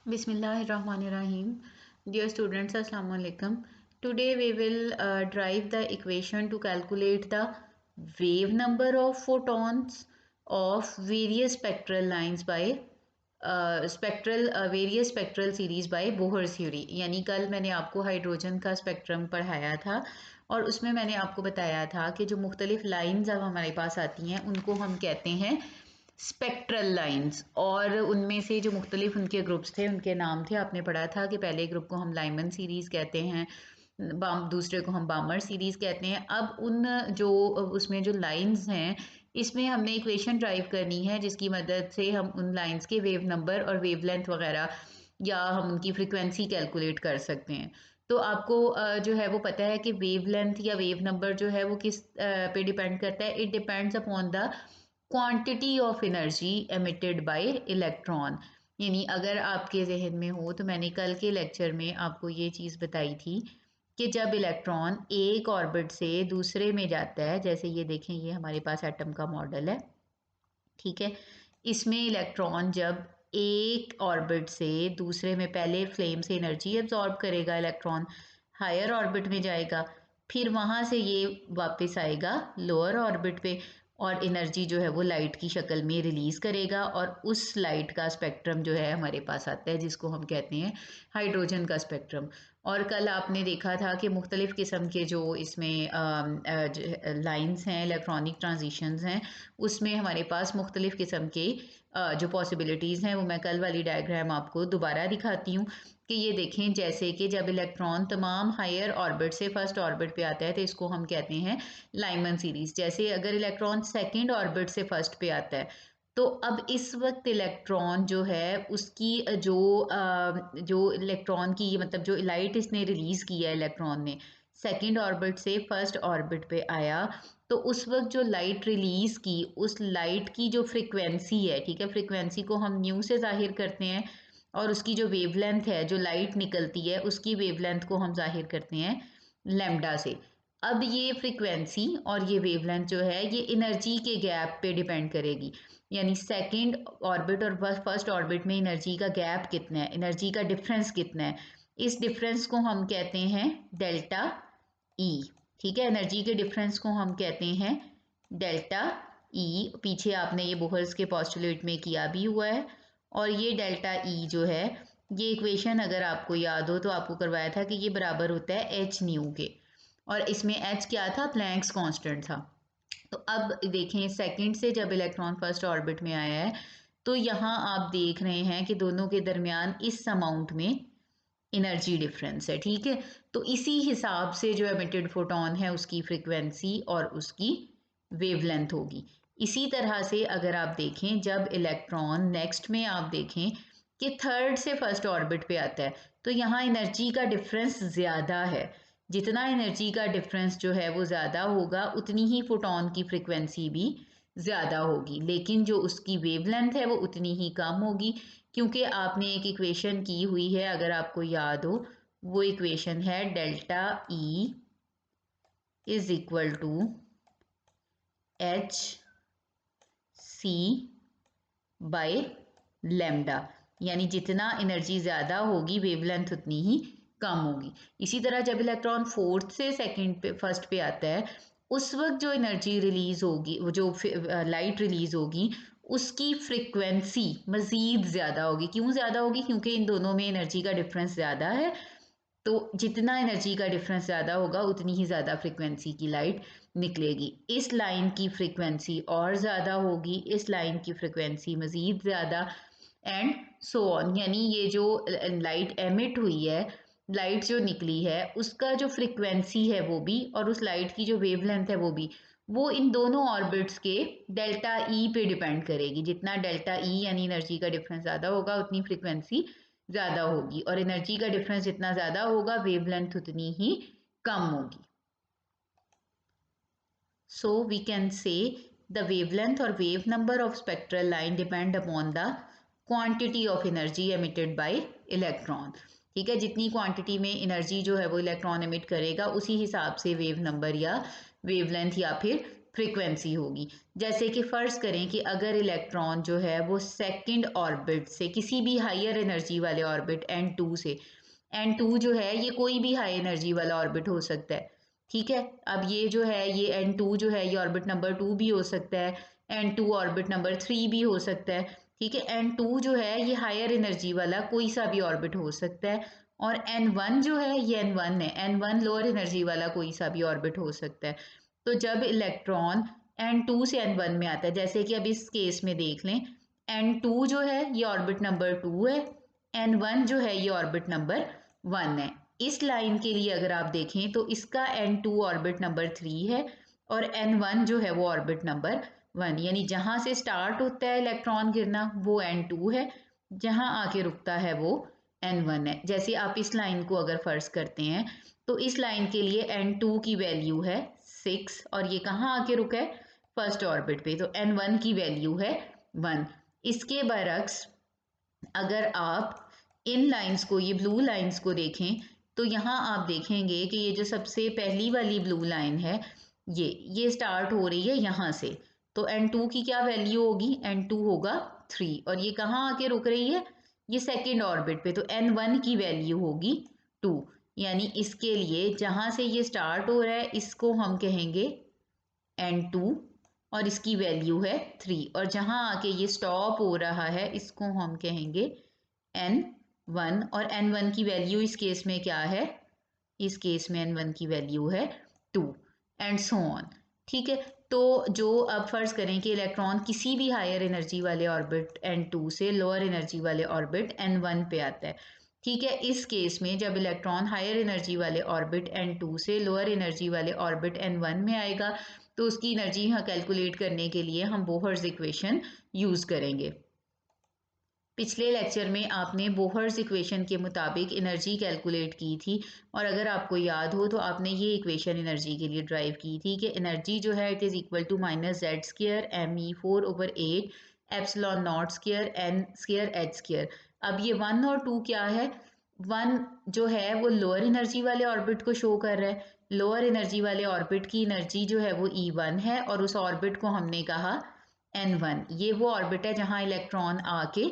Bismillahirrahmanirrahim. Dear students, Assalamu alaikum. Today we will derive the equation to calculate the wave number of photons of various spectral lines by various spectral series by Bohr theory. यानी कल मैंने आपको hydrogen का spectrum पढ़ाया था और उसमें मैंने आपको बताया था कि जो मुख्तलिफ लाइंस अब हमारे पास आती हैं उनको हम कहते हैं स्पेक्ट्रल लाइंस। और उनमें से जो मुख्तलिफ उनके ग्रुप्स थे उनके नाम थे, आपने पढ़ा था कि पहले ग्रुप को हम लाइमन सीरीज़ कहते हैं, दूसरे को हम बामर सीरीज़ कहते हैं। अब उन जो उसमें जो लाइंस हैं इसमें हमने इक्वेशन ड्राइव करनी है जिसकी मदद से हम उन लाइंस के वेव नंबर और वेव लेंथ वगैरह या हम उनकी फ्रिक्वेंसी कैलकुलेट कर सकते हैं। तो आपको जो है वो पता है कि वेव लेंथ या वेव नंबर जो है वो किस पे डिपेंड करता है। It depends upon the quantity of energy emitted by electron. यानी अगर आपके जहन में हो तो मैंने कल के लेक्चर में आपको ये चीज़ बताई थी कि जब इलेक्ट्रॉन एक ऑर्बिट से दूसरे में जाता है, जैसे ये देखें, ये हमारे पास एटम का मॉडल है, ठीक है। इसमें इलेक्ट्रॉन जब एक ऑर्बिट से दूसरे में, पहले फ्लेम से एनर्जी एब्जॉर्ब करेगा, इलेक्ट्रॉन हायर ऑर्बिट में जाएगा, फिर वहाँ से ये वापस आएगा लोअर ऑर्बिट पे और एनर्जी जो है वो लाइट की शक्ल में रिलीज़ करेगा और उस लाइट का स्पेक्ट्रम जो है हमारे पास आता है जिसको हम कहते हैं हाइड्रोजन का स्पेक्ट्रम। और कल आपने देखा था कि मुख्तलिफ़ किस्म के जो इसमें लाइंस हैं, इलेक्ट्रॉनिक ट्रांजिशंस हैं, उसमें हमारे पास मुख्तलिफ़ किस्म के जो पॉसिबिलिटीज़ हैं वो मैं कल वाली डायग्राम आपको दोबारा दिखाती हूँ कि ये देखें, जैसे कि जब इलेक्ट्रॉन तमाम हायर ऑर्बिट से फर्स्ट ऑर्बिट पे आता है तो इसको हम कहते हैं लाइमन सीरीज़। जैसे अगर इलेक्ट्रॉन सेकंड ऑर्बिट से फर्स्ट पे आता है तो अब इस वक्त इलेक्ट्रॉन जो है उसकी जो इलेक्ट्रॉन की मतलब जो लाइट इसने रिलीज़ किया है इलेक्ट्रॉन ने सेकंड ऑर्बिट से फर्स्ट ऑर्बिट पे आया, तो उस वक्त जो लाइट रिलीज़ की उस लाइट की जो फ्रिक्वेंसी है, ठीक है, फ्रिक्वेंसी को हम न्यू से जाहिर करते हैं और उसकी जो वेवलेंथ है, जो लाइट निकलती है उसकी वेवलेंथ को हम जाहिर करते हैं लैम्डा से। अब ये फ्रिक्वेंसी और ये वेवलेंथ जो है ये एनर्जी के गैप पे डिपेंड करेगी। यानी सेकंड ऑर्बिट और फर्स्ट ऑर्बिट में एनर्जी का गैप कितना है, एनर्जी का डिफरेंस कितना है, इस डिफरेंस को हम कहते हैं डेल्टा ई। ठीक है, एनर्जी के डिफरेंस को हम कहते हैं डेल्टा ई। पीछे आपने ये बोहर्स के पोस्टुलेट में किया भी हुआ है। और ये डेल्टा ई जो है, ये इक्वेशन अगर आपको याद हो तो आपको करवाया था कि ये बराबर होता है एच न्यू के, और इसमें एच क्या था, प्लैंक्स कांस्टेंट था। तो अब देखें, सेकंड से जब इलेक्ट्रॉन फर्स्ट ऑर्बिट में आया है तो यहाँ आप देख रहे हैं कि दोनों के दरमियान इस अमाउंट में एनर्जी डिफरेंस है, ठीक है। तो इसी हिसाब से जो एमिटेड फोटोन है उसकी फ्रिक्वेंसी और उसकी वेवलेंथ होगी। इसी तरह से अगर आप देखें, जब इलेक्ट्रॉन नेक्स्ट में आप देखें कि थर्ड से फर्स्ट ऑर्बिट पे आता है तो यहाँ एनर्जी का डिफरेंस ज़्यादा है। जितना एनर्जी का डिफरेंस जो है वो ज़्यादा होगा उतनी ही फोटोन की फ्रिक्वेंसी भी ज़्यादा होगी, लेकिन जो उसकी वेवलेंथ है वो उतनी ही कम होगी, क्योंकि आपने एक इक्वेशन की हुई है, अगर आपको याद हो, वो इक्वेशन है delta E is equal to H C by lambda. यानी जितना एनर्जी ज़्यादा होगी वेवलेंथ उतनी ही कम होगी। इसी तरह जब इलेक्ट्रॉन फोर्थ से सेकंड पे फर्स्ट पे आता है उस वक्त जो एनर्जी रिलीज होगी, वो जो लाइट रिलीज होगी उसकी फ्रिक्वेंसी मज़ीद ज़्यादा होगी। क्यों ज़्यादा होगी? क्योंकि इन दोनों में एनर्जी का डिफरेंस ज़्यादा है। तो जितना एनर्जी का डिफरेंस ज़्यादा होगा उतनी ही ज़्यादा फ्रिक्वेंसी की लाइट निकलेगी। इस लाइन की फ्रिक्वेंसी और ज़्यादा होगी, इस लाइन की फ्रिक्वेंसी मज़ीद ज़्यादा, एंड सो ऑन। यानी ये जो लाइट एमिट हुई है, लाइट जो निकली है उसका जो फ्रिक्वेंसी है वो भी, और उस लाइट की जो वेवलेंथ है वो भी, वो इन दोनों ऑर्बिट्स के डेल्टा ई पे डिपेंड करेगी। जितना डेल्टा ई यानी एनर्जी का डिफरेंस ज़्यादा होगा उतनी फ्रिक्वेंसी ज़्यादा होगी, और एनर्जी का डिफरेंस जितना ज़्यादा होगा वेवलेंथ उतनी ही कम होगी। So we can say the wavelength or wave number of spectral line depend upon the quantity of energy emitted by electron। ठीक है, जितनी क्वांटिटी में एनर्जी जो है वो इलेक्ट्रॉन एमिट करेगा उसी हिसाब से वेव नंबर या वेवलेंथ या फिर फ्रीक्वेंसी होगी। जैसे कि फ़र्ज़ करें कि अगर इलेक्ट्रॉन जो है वो सेकंड ऑर्बिट से किसी भी हायर एनर्जी वाले ऑर्बिट N2 से, N2 जो है ये कोई भी हाई एनर्जी वाला ऑर्बिट हो सकता है, ठीक है। अब ये जो है ये N2 जो है ये ऑर्बिट नंबर 2 भी हो सकता है, N2 ऑर्बिट नंबर 3 भी हो सकता है, ठीक है। N2 जो है ये हायर एनर्जी वाला कोई सा भी ऑर्बिट हो सकता है, और N1 जो है ये N1 है, N1 लोअर एनर्जी वाला कोई सा भी ऑर्बिट हो सकता है। तो जब इलेक्ट्रॉन N2 से N1 में आता है, जैसे कि अब इस केस में देख लें, N2 जो है ये ऑर्बिट नंबर 2 है, N1 जो है ये ऑर्बिट नंबर 1 है। इस लाइन के लिए अगर आप देखें तो इसका N2 ऑर्बिट नंबर 3 है और N1 जो है वो ऑर्बिट नंबर 1, यानी जहां से स्टार्ट होता है इलेक्ट्रॉन गिरना वो N2 है, जहां आके रुकता है वो N1 है। जैसे आप इस लाइन को अगर फर्ज करते हैं तो इस लाइन के लिए N2 की वैल्यू है 6 और ये कहाँ आके रुका है, फर्स्ट ऑर्बिट पे, तो N1 की वैल्यू है 1। इसके बरक्स अगर आप इन लाइंस को, ये ब्लू लाइंस को देखें तो यहाँ आप देखेंगे कि ये जो सबसे पहली वाली ब्लू लाइन है ये स्टार्ट हो रही है यहाँ से, तो N2 की क्या वैल्यू होगी, N2 होगा 3 और ये कहाँ आके रुक रही है, ये सेकेंड ऑर्बिट पे, तो N1 की वैल्यू होगी 2। यानी इसके लिए जहाँ से ये स्टार्ट हो रहा है इसको हम कहेंगे N2 और इसकी वैल्यू है 3, और जहाँ आके ये स्टॉप हो रहा है इसको हम कहेंगे N1 और N1 की वैल्यू इस केस में क्या है, इस केस में N1 की वैल्यू है 2 एंड सो ऑन, ठीक है। तो जो अब फर्ज करें कि इलेक्ट्रॉन किसी भी हायर एनर्जी वाले ऑर्बिट N2 से लोअर एनर्जी वाले ऑर्बिट N1 पे आता है, ठीक है। इस केस में जब इलेक्ट्रॉन हायर एनर्जी वाले ऑर्बिट N2 से लोअर एनर्जी वाले ऑर्बिट N1 में आएगा तो उसकी एनर्जी यहाँ कैलकुलेट करने के लिए हम बोहर्स इक्वेशन यूज़ करेंगे। पिछले लेक्चर में आपने बोहर्स इक्वेशन के मुताबिक एनर्जी कैलकुलेट की थी और अगर आपको याद हो तो आपने ये इक्वेशन एनर्जी के लिए ड्राइव की थी कि एनर्जी जो है it is equal to -z² me4/8 epsilon naught square n square h square. अब ये 1 और 2 क्या है, 1 जो है वो लोअर एनर्जी वाले ऑर्बिट को शो कर रहा है, लोअर एनर्जी वाले ऑर्बिट की एनर्जी जो है वो E1 है और उस ऑर्बिट को हमने कहा N1। ये वो ऑर्बिट है जहाँ इलेक्ट्रॉन आके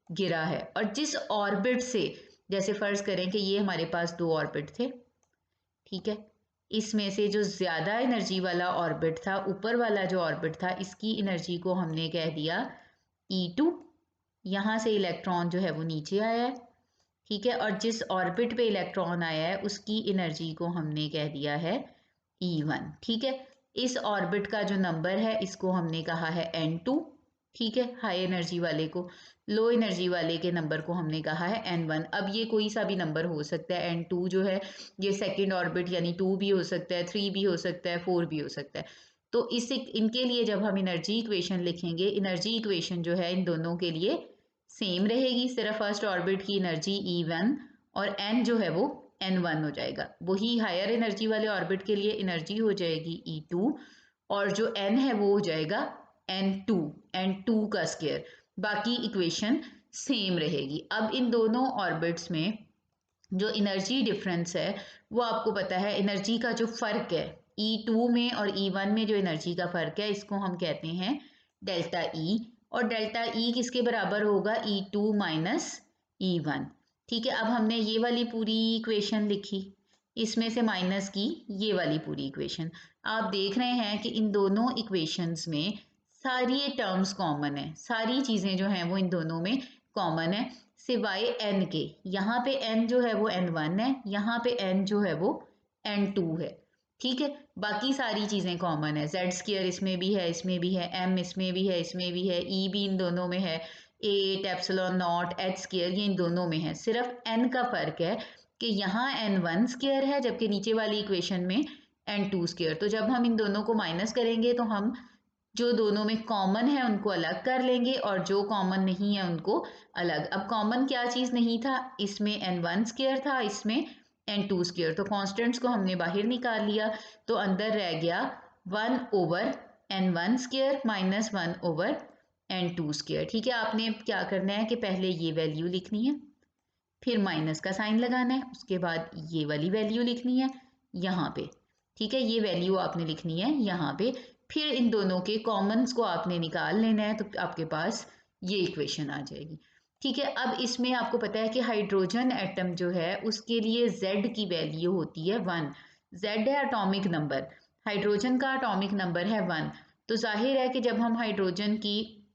गिरा है, और जिस ऑर्बिट से, जैसे फर्ज करें कि ये हमारे पास 2 ऑर्बिट थे, ठीक है, इसमें से जो ज़्यादा एनर्जी वाला ऑर्बिट था, ऊपर वाला जो ऑर्बिट था, इसकी एनर्जी को हमने कह दिया E2, यहाँ से इलेक्ट्रॉन जो है वो नीचे आया है, ठीक है, और जिस ऑर्बिट पे इलेक्ट्रॉन आया है उसकी एनर्जी को हमने कह दिया है E1, ठीक है। इस ऑर्बिट का जो नंबर है इसको हमने कहा है N2, ठीक है, हाई एनर्जी वाले को, लो एनर्जी वाले के नंबर को हमने कहा है N1। अब ये कोई सा भी नंबर हो सकता है, N2 जो है ये सेकेंड ऑर्बिट यानी 2 भी हो सकता है, 3 भी हो सकता है, 4 भी हो सकता है। तो इस इनके लिए जब हम एनर्जी इक्वेशन लिखेंगे, एनर्जी इक्वेशन जो है इन दोनों के लिए सेम रहेगी, सिर्फ फर्स्ट ऑर्बिट की एनर्जी E1 और N जो है वो N1 हो जाएगा। वही हायर एनर्जी वाले ऑर्बिट के लिए एनर्जी हो जाएगी E2 और जो N है वो हो जाएगा N2 का स्क्वायर। बाकी इक्वेशन सेम रहेगी। अब इन दोनों ऑर्बिट्स में जो एनर्जी डिफरेंस है वो आपको पता है, एनर्जी का जो फ़र्क है E2 में और E1 में जो एनर्जी का फ़र्क है इसको हम कहते हैं डेल्टा E, और डेल्टा E किसके बराबर होगा, E2 माइनस E1, ठीक है। अब हमने ये वाली पूरी इक्वेशन लिखी, इसमें से माइनस की ये वाली पूरी इक्वेशन। आप देख रहे हैं कि इन दोनों इक्वेशंस में सारी टर्म्स कॉमन है, सारी चीज़ें जो हैं वो इन दोनों में कॉमन है सिवाय n के। यहाँ पे n जो है वो N1 है, यहाँ पे n जो है वो N2 है, ठीक है। बाकी सारी चीज़ें कॉमन है, जेड स्क्वायर इसमें भी है, इसमें भी है, m इसमें भी है, इसमें भी है, e भी इन दोनों में है, 8 एप्सिलॉन नॉट h स्क्वायर ये इन दोनों में है। सिर्फ n का फ़र्क है कि यहाँ N1 स्क्वायर है जबकि नीचे वाली इक्वेशन में N2 स्क्वायर। तो जब हम इन दोनों को माइनस करेंगे तो हम जो दोनों में कॉमन है उनको अलग कर लेंगे और जो कॉमन नहीं है उनको अलग। अब कॉमन क्या चीज़ नहीं था, इसमें N1 स्क्वायर था, इसमें N2 स्क्वायर, तो कॉन्स्टेंट्स को हमने बाहर निकाल लिया, तो अंदर रह गया 1/N1 square minus 1/N2 square, ठीक है। आपने क्या करना है कि पहले ये वैल्यू लिखनी है, फिर माइनस का साइन लगाना है, उसके बाद ये वाली वैल्यू लिखनी है यहाँ पे, ठीक है। ये वैल्यू आपने लिखनी है यहाँ पे, फिर इन दोनों के कॉमन्स को आपने निकाल लेना है, तो आपके पास ये इक्वेशन आ जाएगी। ठीक है, अब इसमें आपको पता है कि हाइड्रोजन एटम जो है उसके लिए Z की वैल्यू होती है 1। Z है एटॉमिक नंबर, हाइड्रोजन का एटॉमिक नंबर है 1। तो जाहिर है कि जब हम हाइड्रोजन की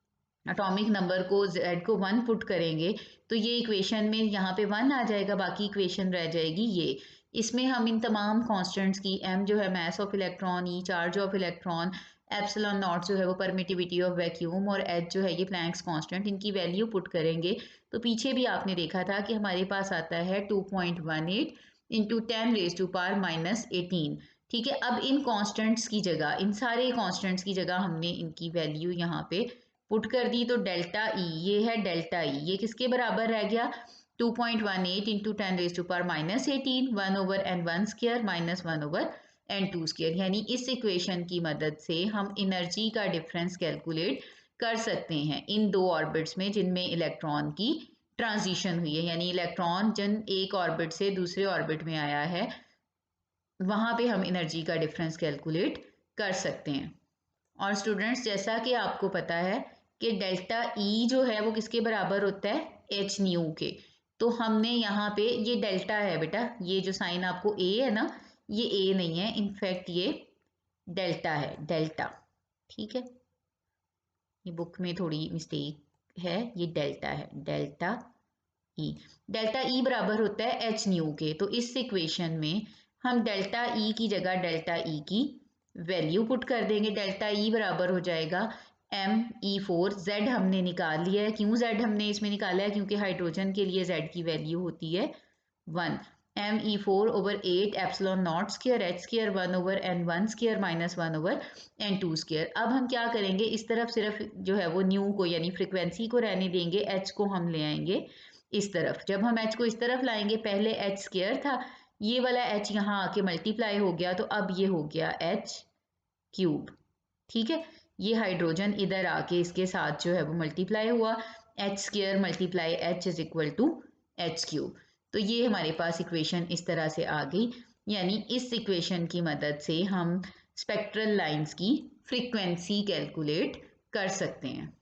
एटॉमिक नंबर को Z को 1 पुट करेंगे तो ये इक्वेशन में यहाँ पे 1 आ जाएगा, बाकी इक्वेशन रह जाएगी ये। इसमें हम इन तमाम कॉन्स्टेंट्स की, m जो है mass of electron, e charge of electron, epsilon not जो है वो परमिटिविटी ऑफ वैक्यूम, और h जो है ये प्लैंक्स कांस्टेंट, इनकी वैल्यू पुट करेंगे। तो पीछे भी आपने देखा था कि हमारे पास आता है 2.18 इंटू 10⁻⁻18। ठीक है, अब इन कांस्टेंट्स की जगह, इन सारे कांस्टेंट्स की जगह हमने इनकी वैल्यू यहाँ पे पुट कर दी। तो डेल्टा ई, ये है डेल्टा ई, ये किसके बराबर रह गया? 2.18 इंटू 10⁻⁻18, 1/n1² माइनस 1/n2²। यानी इस इक्वेशन की मदद से हम एनर्जी का डिफरेंस कैलकुलेट कर सकते हैं इन दो ऑर्बिट्स में जिनमें इलेक्ट्रॉन की ट्रांजिशन हुई है। यानी इलेक्ट्रॉन जिन एक ऑर्बिट से दूसरे ऑर्बिट में आया है, वहां पे हम एनर्जी का डिफरेंस कैलकुलेट कर सकते हैं। और स्टूडेंट्स, जैसा कि आपको पता है कि डेल्टा ई जो है वो किसके बराबर होता है? एच न्यू के। तो हमने यहाँ पे, ये डेल्टा है बेटा, ये जो साइन आपको ए है ना, ये ए नहीं है, इनफैक्ट ये डेल्टा है, डेल्टा। ठीक है, ये बुक में थोड़ी मिस्टेक है, ये डेल्टा है, डेल्टा ई। डेल्टा ई बराबर होता है एच न्यू के। तो इस इक्वेशन में हम डेल्टा ई की जगह डेल्टा ई की वैल्यू पुट कर देंगे। डेल्टा ई बराबर हो जाएगा ME4। Z हमने निकाल लिया है। क्यों Z हमने इसमें निकाला है? क्योंकि हाइड्रोजन के लिए Z की वैल्यू होती है 1। ME4/8 epsilon naught square h square 1/n1² minus 1/n2²। अब हम क्या करेंगे, इस तरफ सिर्फ जो है वो न्यू को यानी फ्रिक्वेंसी को रहने देंगे, h को हम ले आएंगे इस तरफ। जब हम h को इस तरफ लाएंगे, पहले h स्क्वायर था, ये वाला h यहाँ आके मल्टीप्लाई हो गया, तो अब ये हो गया h³। ठीक है, ये हाइड्रोजन इधर आके इसके साथ जो है वो मल्टीप्लाई हुआ, h² multiply h is equal to h³। तो ये हमारे पास इक्वेशन इस तरह से आ गई। यानी इस इक्वेशन की मदद से हम स्पेक्ट्रल लाइंस की फ्रीक्वेंसी कैलकुलेट कर सकते हैं।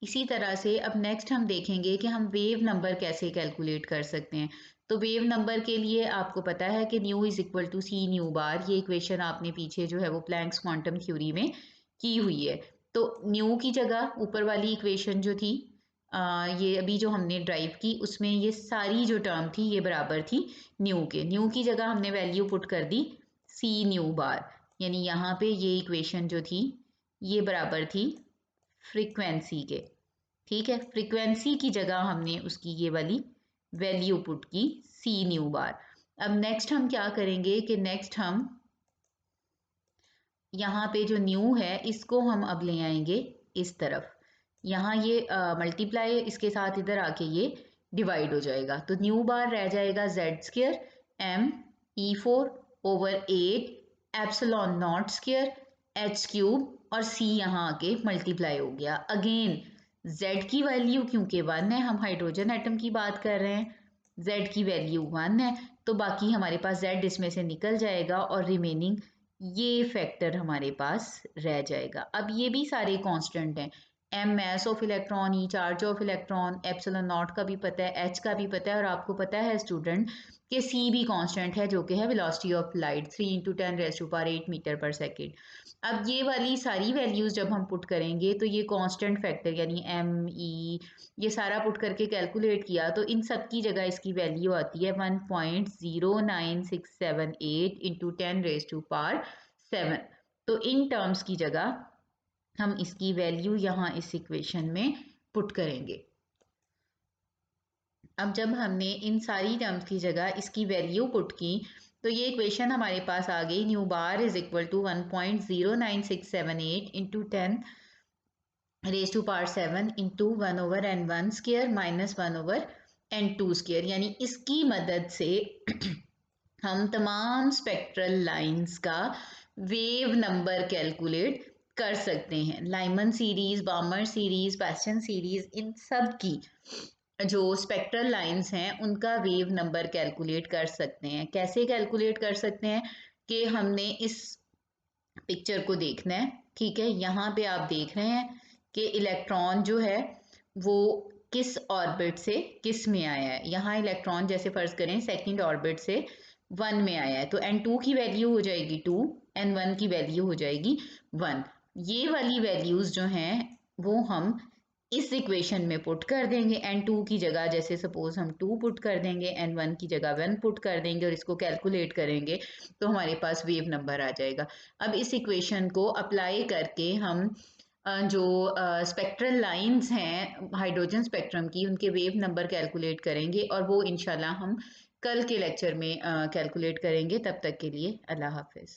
इसी तरह से अब नेक्स्ट हम देखेंगे कि हम वेव नंबर कैसे कैलकुलेट कर सकते हैं। तो वेव नंबर के लिए आपको पता है कि nu is equal to c nu bar. ये इक्वेशन आपने पीछे जो है वो प्लैंक्स क्वांटम थ्योरी में की हुई है। तो न्यू की जगह ऊपर वाली इक्वेशन जो थी, ये अभी जो हमने ड्राइव की, उसमें ये सारी जो टर्म थी ये बराबर थी न्यू के। न्यू की जगह हमने वैल्यू पुट कर दी सी न्यू बार। यानी यहाँ पे ये इक्वेशन जो थी ये बराबर थी फ्रीक्वेंसी के। ठीक है, फ्रीक्वेंसी की जगह हमने उसकी ये वाली वैल्यू पुट की सी न्यू बार। अब नेक्स्ट हम क्या करेंगे कि नेक्स्ट हम यहाँ पे जो न्यू है इसको हम अब ले आएंगे इस तरफ। यहाँ ये मल्टीप्लाई इसके साथ इधर आके ये डिवाइड हो जाएगा, तो न्यू बार रह जाएगा Z² ME4/8 epsilon naught square h³ और c यहाँ आके मल्टीप्लाई हो गया। अगेन Z की वैल्यू क्योंकि 1 है, हम हाइड्रोजन एटम की बात कर रहे हैं, Z की वैल्यू 1 है, तो बाकी हमारे पास Z इसमें से निकल जाएगा और रिमेनिंग ये फैक्टर हमारे पास रह जाएगा। अब ये भी सारे कांस्टेंट हैं, m mass of electron, e charge of electron, epsilon not का भी पता है, h का भी पता है, और आपको पता है स्टूडेंट कि c भी कांस्टेंट है जो कि है वेलोसिटी ऑफ लाइट 3 × 10⁸ मीटर पर सेकेंड। अब ये वाली सारी वैल्यूज जब हम पुट करेंगे तो ये कांस्टेंट फैक्टर यानी m e ये सारा पुट करके कैलकुलेट किया तो इन सब की जगह इसकी वैल्यू आती है 1.09678 इंटू 10⁻⁷। तो इन टर्म्स की जगह हम इसकी वैल्यू यहाँ इस इक्वेशन में पुट करेंगे। अब जब हमने इन सारी टर्म्स की जगह इसकी वैल्यू पुट की तो ये इक्वेशन हमारे पास आ गई, nu bar is equal to 1.09678 into 10⁻⁷ into 1/n1² minus 1/n2²। यानी इसकी मदद से हम तमाम स्पेक्ट्रल लाइंस का वेव नंबर कैलकुलेट कर सकते हैं। Lyman series, Balmer series, Paschen series, इन सब की जो स्पेक्ट्रल लाइंस हैं उनका वेव नंबर कैलकुलेट कर सकते हैं। कैसे कैलकुलेट कर सकते हैं कि हमने इस पिक्चर को देखना है। ठीक है, यहाँ पे आप देख रहे हैं कि इलेक्ट्रॉन जो है वो किस ऑर्बिट से किस में आया है। यहाँ इलेक्ट्रॉन जैसे फर्ज करें सेकंड ऑर्बिट से 1 में आया है, तो n2 की वैल्यू हो जाएगी 2, n1 की वैल्यू हो जाएगी 1। ये वाली वैल्यूज जो हैं वो हम इस इक्वेशन में पुट कर देंगे। n2 की जगह जैसे सपोज हम 2 पुट कर देंगे, n1 की जगह 1 पुट कर देंगे और इसको कैलकुलेट करेंगे तो हमारे पास वेव नंबर आ जाएगा। अब इस इक्वेशन को अप्लाई करके हम जो स्पेक्ट्रल लाइंस हैं हाइड्रोजन स्पेक्ट्रम की उनके वेव नंबर कैलकुलेट करेंगे और वो इंशाल्लाह हम कल के लेक्चर में कैलकुलेट करेंगे। तब तक के लिए अल्लाह हाफिज़।